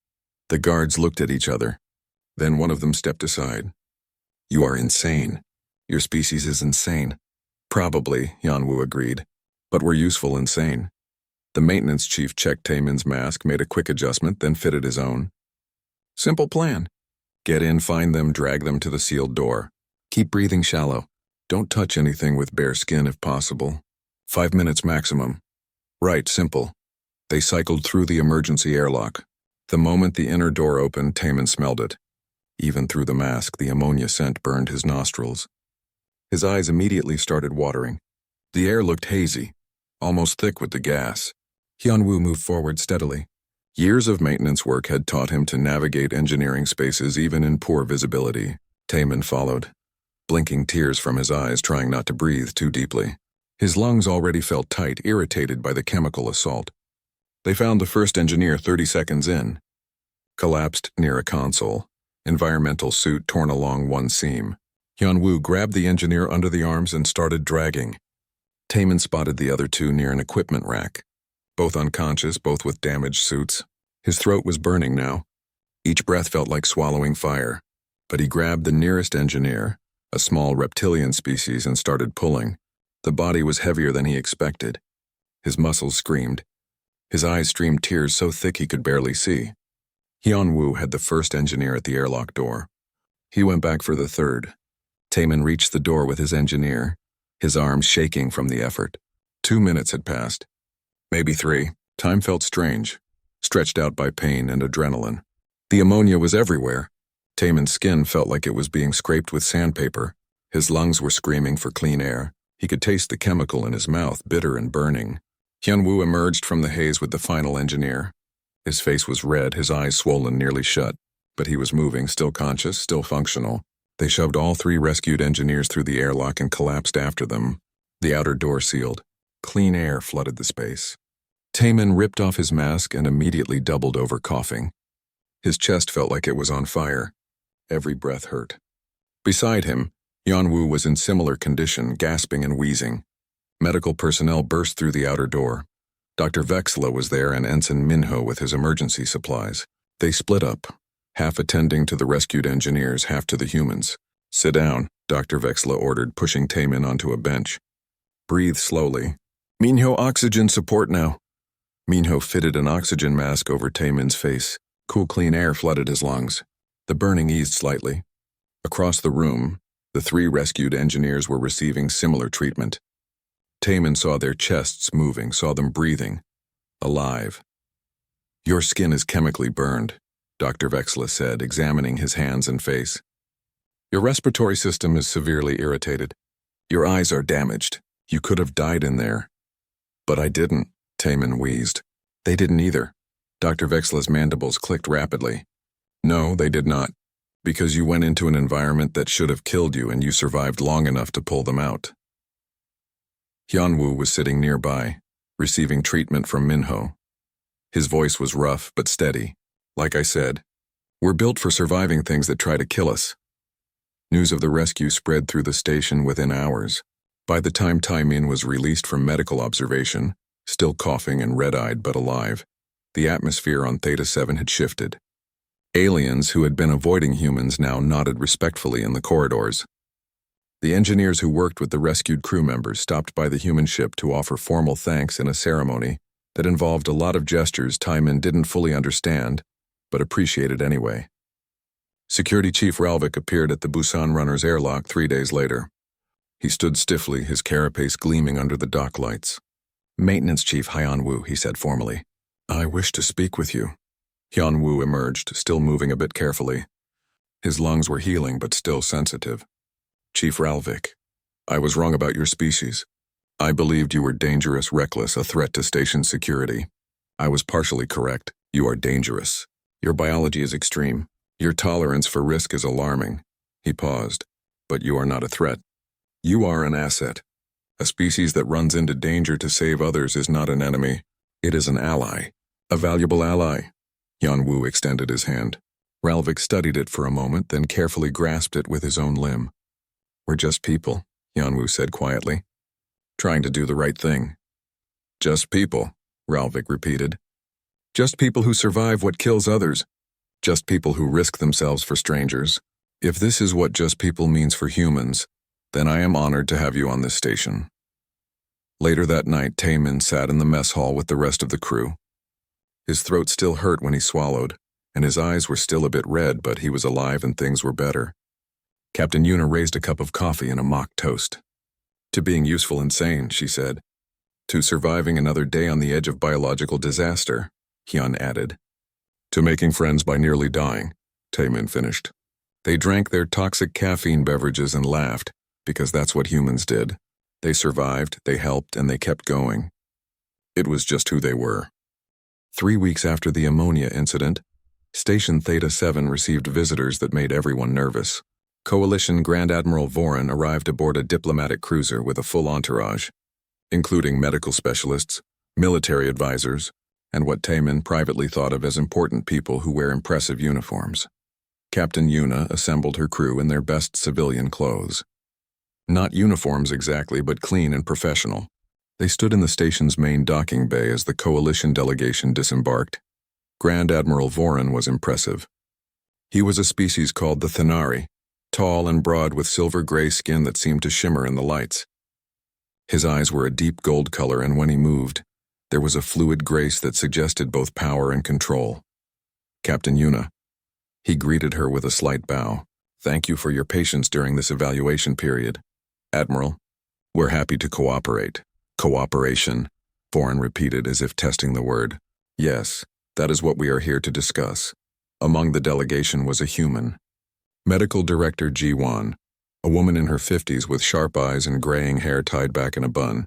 The guards looked at each other. Then one of them stepped aside. You are insane. Your species is insane. Probably, Hyunwoo agreed. But we're useful insane. The maintenance chief checked Taemin's mask, made a quick adjustment, then fitted his own. Simple plan. Get in, find them, drag them to the sealed door. Keep breathing shallow. Don't touch anything with bare skin if possible. 5 minutes maximum. Right, simple. They cycled through the emergency airlock. The moment the inner door opened, Taemin smelled it. Even through the mask, the ammonia scent burned his nostrils. His eyes immediately started watering. The air looked hazy, almost thick with the gas. Hyunwoo moved forward steadily. Years of maintenance work had taught him to navigate engineering spaces even in poor visibility. Taemin followed, blinking tears from his eyes, trying not to breathe too deeply. His lungs already felt tight, irritated by the chemical assault. They found the first engineer 30 seconds in. Collapsed near a console, environmental suit torn along one seam. Hyunwoo grabbed the engineer under the arms and started dragging. Taemin spotted the other 2 near an equipment rack. Both unconscious, both with damaged suits. His throat was burning now. Each breath felt like swallowing fire. But he grabbed the nearest engineer, a small reptilian species, and started pulling. The body was heavier than he expected. His muscles screamed. His eyes streamed tears so thick he could barely see. Hyunwoo had the first engineer at the airlock door. He went back for the third. Taemin reached the door with his engineer, his arms shaking from the effort. 2 minutes had passed. Maybe 3. Time felt strange, stretched out by pain and adrenaline. The ammonia was everywhere. Taemin's skin felt like it was being scraped with sandpaper. His lungs were screaming for clean air. He could taste the chemical in his mouth, bitter and burning. Hyunwoo emerged from the haze with the final engineer. His face was red, his eyes swollen nearly shut. but he was moving, still conscious, still functional. They shoved all 3 rescued engineers through the airlock and collapsed after them. The outer door sealed. Clean air flooded the space. Taemin ripped off his mask and immediately doubled over, coughing. His chest felt like it was on fire. Every breath hurt. Beside him, Yanwu was in similar condition, gasping and wheezing. Medical personnel burst through the outer door. Dr. Vexla was there and Ensign Minho with his emergency supplies. They split up, half attending to the rescued engineers, half to the humans. "Sit down," Dr. Vexla ordered, pushing Taemin onto a bench. "Breathe slowly. Minho, oxygen support now." Minho fitted an oxygen mask over Taemin's face. Cool, clean air flooded his lungs. The burning eased slightly. Across the room, the 3 rescued engineers were receiving similar treatment. Taemin saw their chests moving, saw them breathing, alive. "Your skin is chemically burned," Dr. Vexla said, examining his hands and face. "Your respiratory system is severely irritated. Your eyes are damaged. You could have died in there." "But I didn't," Taemin wheezed. "They didn't either." Dr. Vexla's mandibles clicked rapidly. "No, they did not. Because you went into an environment that should have killed you and you survived long enough to pull them out." Hyunwoo was sitting nearby, receiving treatment from Minho. His voice was rough but steady. "Like I said, we're built for surviving things that try to kill us." News of the rescue spread through the station within hours. By the time Taemin was released from medical observation, still coughing and red-eyed but alive, the atmosphere on Theta 7 had shifted. Aliens who had been avoiding humans now nodded respectfully in the corridors. The engineers who worked with the rescued crew members stopped by the human ship to offer formal thanks in a ceremony that involved a lot of gestures Taemin didn't fully understand, but appreciated anyway. Security Chief Ralvik appeared at the Busan Runner's airlock 3 days later. He stood stiffly, his carapace gleaming under the dock lights. "Maintenance Chief Hyunwoo," he said formally. "I wish to speak with you." Hyunwoo emerged, still moving a bit carefully. His lungs were healing but still sensitive. "Chief Ralvik, I was wrong about your species. I believed you were dangerous, reckless, a threat to station security. I was partially correct. You are dangerous. Your biology is extreme. Your tolerance for risk is alarming." He paused. "But you are not a threat. You are an asset. A species that runs into danger to save others is not an enemy. It is an ally. A valuable ally." Hyunwoo extended his hand. Ralvik studied it for a moment, then carefully grasped it with his own limb. "We're just people," Hyunwoo said quietly. "Trying to do the right thing." "Just people," Ralvik repeated. "Just people who survive what kills others. Just people who risk themselves for strangers. If this is what just people means for humans, then I am honored to have you on this station." Later that night, Taemin sat in the mess hall with the rest of the crew. His throat still hurt when he swallowed, and his eyes were still a bit red, but he was alive and things were better. Captain Yuna raised a cup of coffee and a mock toast. "To being useful and sane," she said. "To surviving another day on the edge of biological disaster," Hyun added. "To making friends by nearly dying," Taemin finished. They drank their toxic caffeine beverages and laughed, because that's what humans did. They survived, they helped, and they kept going. It was just who they were. 3 weeks after the ammonia incident, Station Theta 7 received visitors that made everyone nervous. Coalition Grand Admiral Voran arrived aboard a diplomatic cruiser with a full entourage, including medical specialists, military advisors, and what Taemin privately thought of as important people who wear impressive uniforms. Captain Yuna assembled her crew in their best civilian clothes. Not uniforms exactly, but clean and professional. They stood in the station's main docking bay as the coalition delegation disembarked. Grand Admiral Voran was impressive. He was a species called the Thanari, tall and broad with silver-gray skin that seemed to shimmer in the lights. His eyes were a deep gold color, and when he moved, there was a fluid grace that suggested both power and control. "Captain Yuna." He greeted her with a slight bow. "Thank you for your patience during this evaluation period. Admiral, we're happy to cooperate." "Cooperation," Voran repeated as if testing the word. "Yes, that is what we are here to discuss." Among the delegation was a human. Medical Director Ji-won, a woman in her 50s with sharp eyes and graying hair tied back in a bun.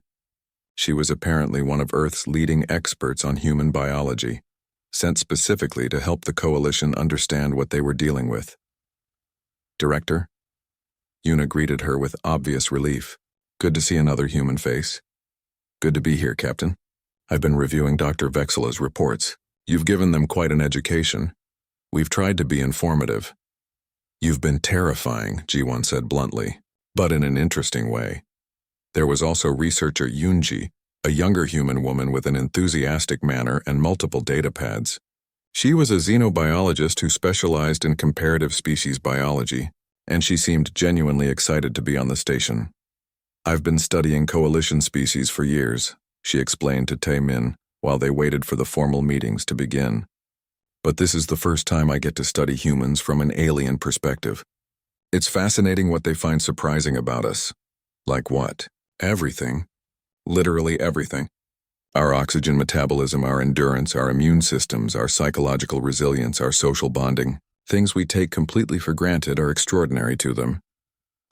She was apparently one of Earth's leading experts on human biology. sent specifically to help the Coalition understand what they were dealing with. Director? Yuna greeted her with obvious relief. Good to see another human face. Good to be here, Captain. I've been reviewing Dr. Vexela's reports. You've given them quite an education. We've tried to be informative. You've been terrifying, Ji-won said bluntly, but in an interesting way. There was also researcher Yoonji, a younger human woman with an enthusiastic manner and multiple data pads. She was a xenobiologist who specialized in comparative species biology, and she seemed genuinely excited to be on the station. I've been studying coalition species for years, she explained to Tae-min while they waited for the formal meetings to begin. But this is the first time I get to study humans from an alien perspective. It's fascinating what they find surprising about us. Like what? Everything. Literally everything. Our oxygen metabolism, our endurance, our immune systems, our psychological resilience, our social bonding. Things we take completely for granted are extraordinary to them.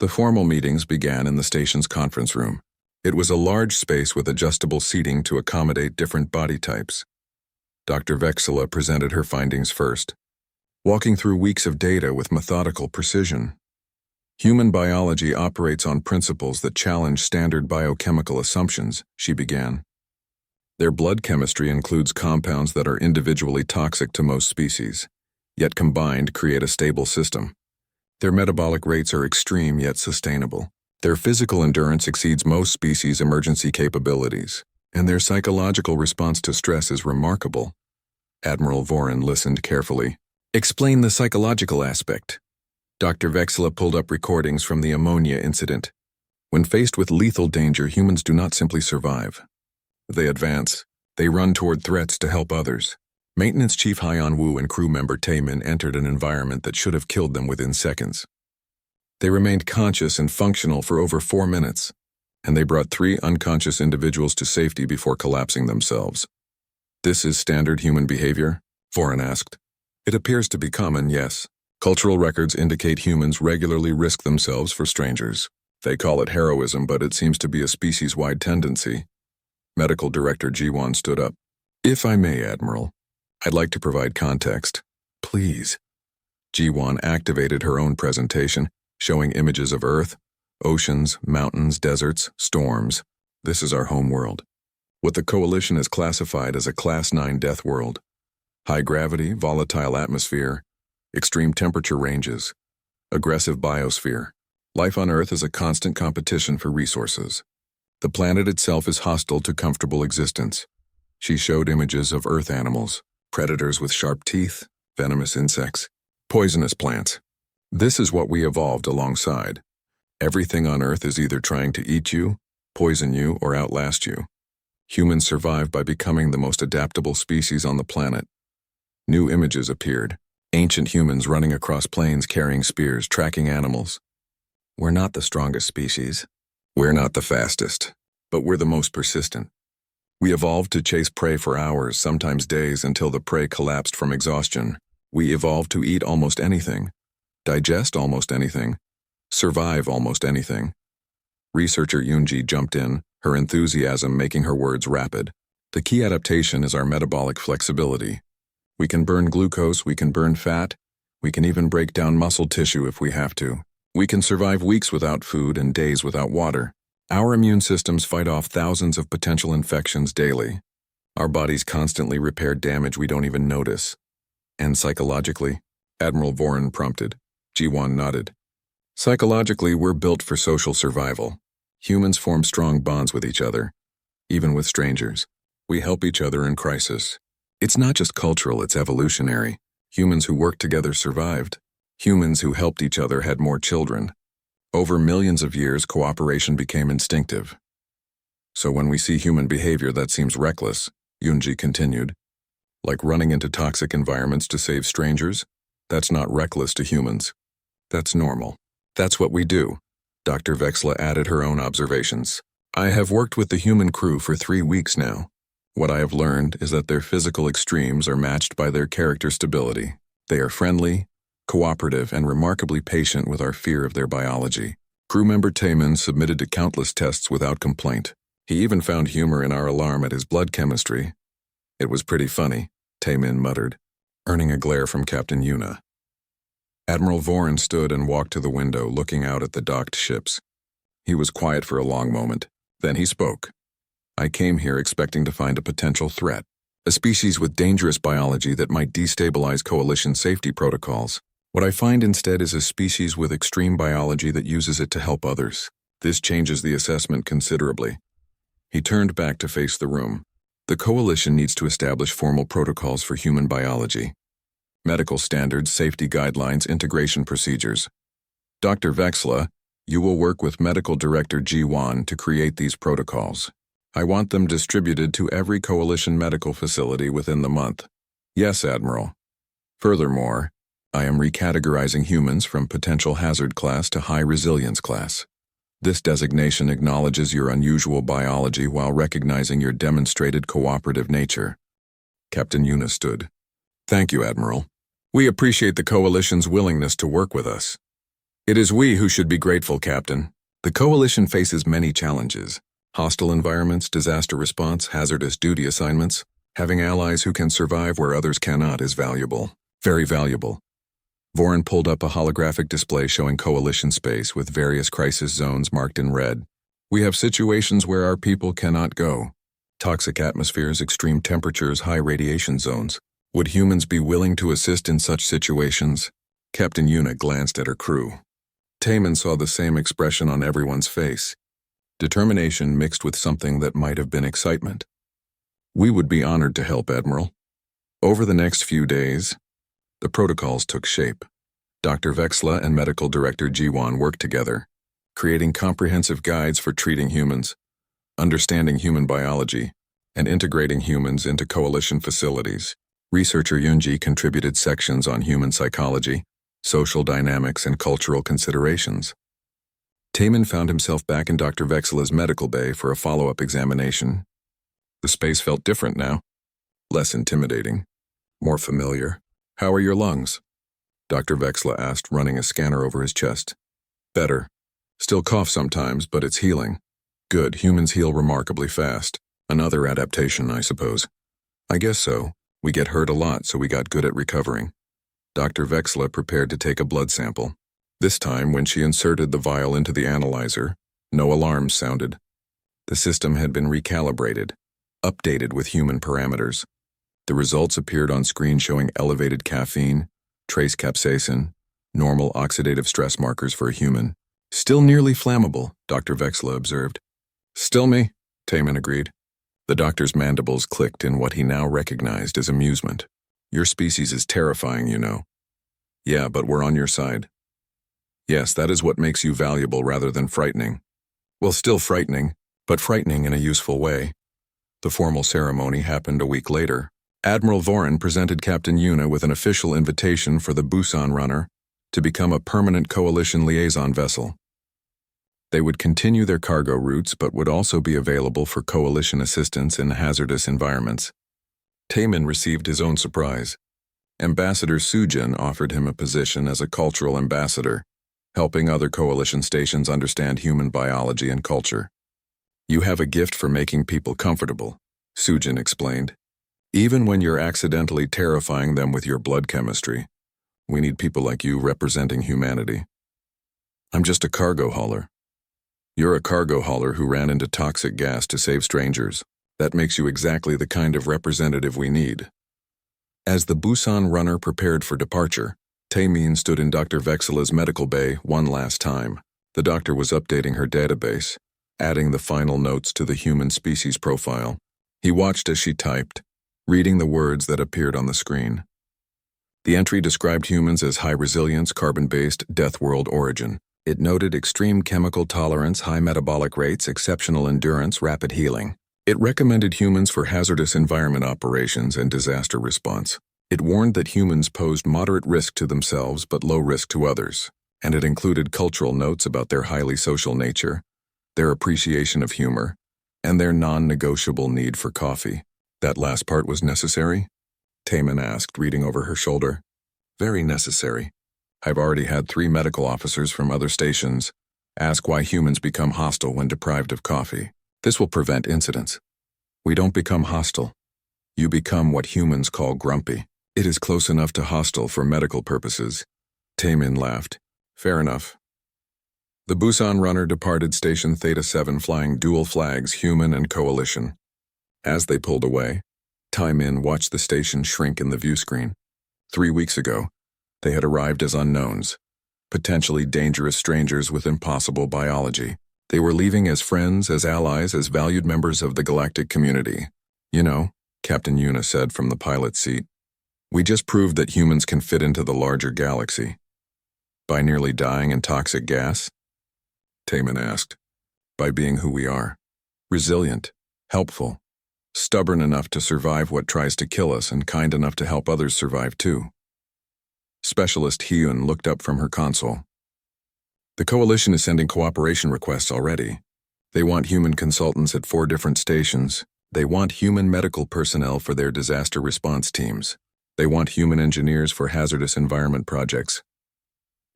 The formal meetings began in the station's conference room. It was a large space with adjustable seating to accommodate different body types. Dr. Vexela presented her findings first, walking through weeks of data with methodical precision. Human biology operates on principles that challenge standard biochemical assumptions, she began. Their blood chemistry includes compounds that are individually toxic to most species, yet combined create a stable system. Their metabolic rates are extreme yet sustainable. Their physical endurance exceeds most species' emergency capabilities, and their psychological response to stress is remarkable. Admiral Vorin listened carefully. Explain the psychological aspect. Dr. Vexela pulled up recordings from the ammonia incident. When faced with lethal danger, humans do not simply survive. They advance. They run toward threats to help others. Maintenance Chief Hyeon Woo and crew member Tae-min entered an environment that should have killed them within seconds. They remained conscious and functional for over 4 minutes, and they brought 3 unconscious individuals to safety before collapsing themselves. This is standard human behavior? Vorin asked. It appears to be common, yes. Cultural records indicate humans regularly risk themselves for strangers. They call it heroism, but it seems to be a species-wide tendency. Medical Director Ji-won stood up. If I may, Admiral, I'd like to provide context. Please. Ji-won activated her own presentation, showing images of Earth, oceans, mountains, deserts, storms. This is our home world. What the Coalition has classified as a Class 9 death world. High gravity, volatile atmosphere, extreme temperature ranges, aggressive biosphere. Life on Earth is a constant competition for resources. The planet itself is hostile to comfortable existence. She showed images of Earth animals, predators with sharp teeth, venomous insects, poisonous plants. This is what we evolved alongside. Everything on Earth is either trying to eat you, poison you, or outlast you. Humans survive by becoming the most adaptable species on the planet. New images appeared. Ancient humans running across plains carrying spears, tracking animals. We're not the strongest species. We're not the fastest, but we're the most persistent. We evolved to chase prey for hours, sometimes days, until the prey collapsed from exhaustion. We evolved to eat almost anything, digest almost anything, survive almost anything. Researcher Yoonji jumped in, her enthusiasm making her words rapid. The key adaptation is our metabolic flexibility. We can burn glucose, we can burn fat, we can even break down muscle tissue if we have to. We can survive weeks without food and days without water. Our immune systems fight off thousands of potential infections daily. Our bodies constantly repair damage we don't even notice. And psychologically? Admiral Vorin prompted. Ji-won nodded. Psychologically, we're built for social survival. Humans form strong bonds with each other, even with strangers. We help each other in crisis. It's not just cultural, it's evolutionary. Humans who worked together survived. Humans who helped each other had more children. Over millions of years, cooperation became instinctive. So when we see human behavior that seems reckless, Yoonji continued, like running into toxic environments to save strangers, that's not reckless to humans. That's normal. That's what we do. Dr. Vexela added her own observations. I have worked with the human crew for 3 weeks now. What I have learned is that their physical extremes are matched by their character stability. They are friendly, cooperative, and remarkably patient with our fear of their biology. Crew member Tae-min submitted to countless tests without complaint. He even found humor in our alarm at his blood chemistry. It was pretty funny. Taemin muttered, earning a glare from Captain Yuna. Admiral Voran stood and walked to the window, looking out at the docked ships. He was quiet for a long moment. Then he spoke. I came here expecting to find a potential threat, a species with dangerous biology that might destabilize Coalition safety protocols. What I find instead is a species with extreme biology that uses it to help others. This changes the assessment considerably. He turned back to face the room. The Coalition needs to establish formal protocols for human biology. Medical standards, safety guidelines, integration procedures. Dr. Vexla, you will work with Medical Director Ji-Wan to create these protocols. I want them distributed to every Coalition medical facility within the month. Yes, Admiral. Furthermore, I am recategorizing humans from potential hazard class to high resilience class. This designation acknowledges your unusual biology while recognizing your demonstrated cooperative nature. Captain Yuna stood. Thank you, Admiral. We appreciate the Coalition's willingness to work with us. It is we who should be grateful, Captain. The Coalition faces many challenges. Hostile environments, disaster response, hazardous duty assignments. Having allies who can survive where others cannot is valuable. Very valuable. Voran pulled up a holographic display showing Coalition space with various crisis zones marked in red. We have situations where our people cannot go. Toxic atmospheres, extreme temperatures, high radiation zones. Would humans be willing to assist in such situations? Captain Yuna glanced at her crew. Taemin saw the same expression on everyone's face. Determination mixed with something that might have been excitement. We would be honored to help, Admiral. Over the next few days, the protocols took shape. Dr. Vexla and Medical Director Ji-Wan worked together, creating comprehensive guides for treating humans, understanding human biology, and integrating humans into Coalition facilities. Researcher Yunji contributed sections on human psychology, social dynamics, and cultural considerations. Taemin found himself back in Dr. Vexla's medical bay for a follow-up examination. The space felt different now, less intimidating, more familiar. How are your lungs? Dr. Vexla asked, running a scanner over his chest. Better. Still cough sometimes, but it's healing. Good, humans heal remarkably fast. Another adaptation, I suppose. I guess so. We get hurt a lot, so we got good at recovering. Dr. Vexla prepared to take a blood sample. This time, when she inserted the vial into the analyzer, no alarms sounded. The system had been recalibrated, updated with human parameters. The results appeared on screen showing elevated caffeine, trace capsaicin, normal oxidative stress markers for a human. Still nearly flammable, Dr. Vexla observed. Still me, Taemin agreed. The doctor's mandibles clicked in what he now recognized as amusement. Your species is terrifying, you know. Yeah, but we're on your side. Yes, that is what makes you valuable rather than frightening. Well, still frightening, but frightening in a useful way. The formal ceremony happened a week later. Admiral Voran presented Captain Yuna with an official invitation for the Busan runner to become a permanent Coalition liaison vessel. They would continue their cargo routes but would also be available for Coalition assistance in hazardous environments. Taemin received his own surprise. Ambassador Sujin offered him a position as a cultural ambassador, helping other Coalition stations understand human biology and culture. You have a gift for making people comfortable, Sujin explained. Even when you're accidentally terrifying them with your blood chemistry, we need people like you representing humanity. I'm just a cargo hauler. You're a cargo hauler who ran into toxic gas to save strangers. That makes you exactly the kind of representative we need. As the Busan runner prepared for departure, Taemin stood in Dr. Vexla's medical bay one last time. The doctor was updating her database, adding the final notes to the human species profile. He watched as she typed, reading the words that appeared on the screen. The entry described humans as high resilience, carbon-based, death world origin. It noted extreme chemical tolerance, high metabolic rates, exceptional endurance, rapid healing. It recommended humans for hazardous environment operations and disaster response. It warned that humans posed moderate risk to themselves but low risk to others, and it included cultural notes about their highly social nature, their appreciation of humor, and their non-negotiable need for coffee. That last part was necessary? Taemin asked, reading over her shoulder. Very necessary. I've already had 3 medical officers from other stations ask why humans become hostile when deprived of coffee. This will prevent incidents. We don't become hostile. You become what humans call grumpy. It is close enough to hostile for medical purposes. Taemin laughed. Fair enough. The Busan runner departed Station Theta 7 flying dual flags, human and coalition. As they pulled away, Taemin watched the station shrink in the view screen. 3 weeks ago, they had arrived as unknowns, potentially dangerous strangers with impossible biology. They were leaving as friends, as allies, as valued members of the galactic community. You know, Captain Yuna said from the pilot's seat, we just proved that humans can fit into the larger galaxy. By nearly dying in toxic gas? Taemin asked. By being who we are. Resilient, helpful, stubborn enough to survive what tries to kill us and kind enough to help others survive too. Specialist Hyun looked up from her console. The Coalition is sending cooperation requests already. They want human consultants at 4 different stations. They want human medical personnel for their disaster response teams. They want human engineers for hazardous environment projects.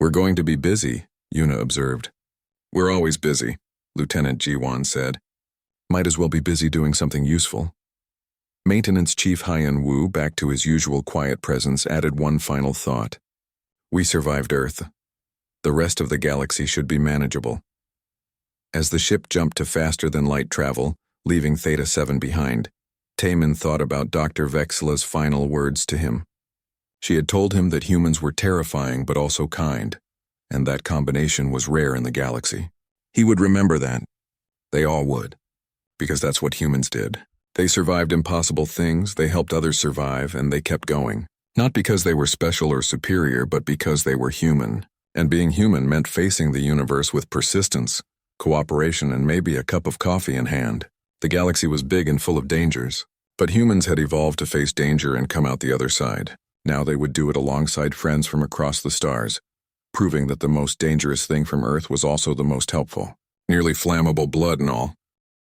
We're going to be busy, Yuna observed. We're always busy, Lieutenant Ji-won said. Might as well be busy doing something useful. Maintenance Chief Hyun Woo, back to his usual quiet presence, added one final thought. We survived Earth. The rest of the galaxy should be manageable. As the ship jumped to faster-than-light travel, leaving Theta 7 behind, Taemin thought about Dr. Vexela's final words to him. She had told him that humans were terrifying but also kind, and that combination was rare in the galaxy. He would remember that. They all would, because that's what humans did. They survived impossible things, they helped others survive, and they kept going. Not because they were special or superior, but because they were human. And being human meant facing the universe with persistence, cooperation, and maybe a cup of coffee in hand. The galaxy was big and full of dangers, but humans had evolved to face danger and come out the other side. Now they would do it alongside friends from across the stars, proving that the most dangerous thing from Earth was also the most helpful. Nearly flammable blood and all.